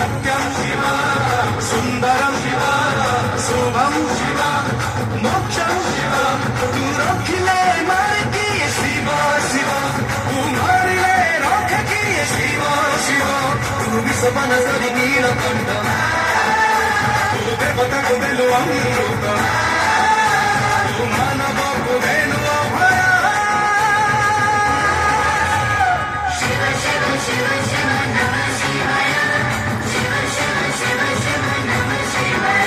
सत्यं शिव सुन्दरं शिव शुभं शिव मोक्षं शिव तू रखिले मार किए शिव शिव तू मारिले रख किए शिव शिव तू विश्ववन सरि नीलकण्ठ तू देवता को देलु अमृत तू मानव को देलु अभय शिव शिव शिव शिव नमः शिवाय शिव शिव शिव शिव नमः शिवाय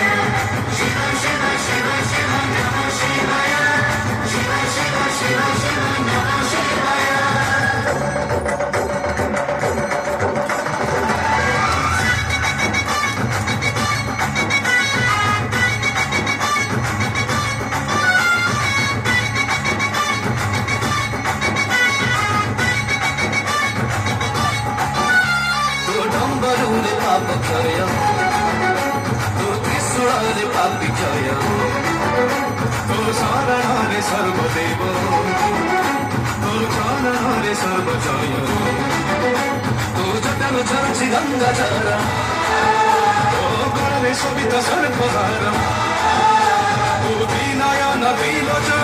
शिव शिव शिव शिव नमः शिवाय शिव शिव शिव शिव नमः शिवाय डम्बरुले पाप क्षय तो त्रिशूलले पापी क्षय तो शरणले सर्वदेव तो चरणले सर्वजय तो जटन झर्छि गङ्गाचर तो गणले शोभित सर्पहार तो विनयन विलोचन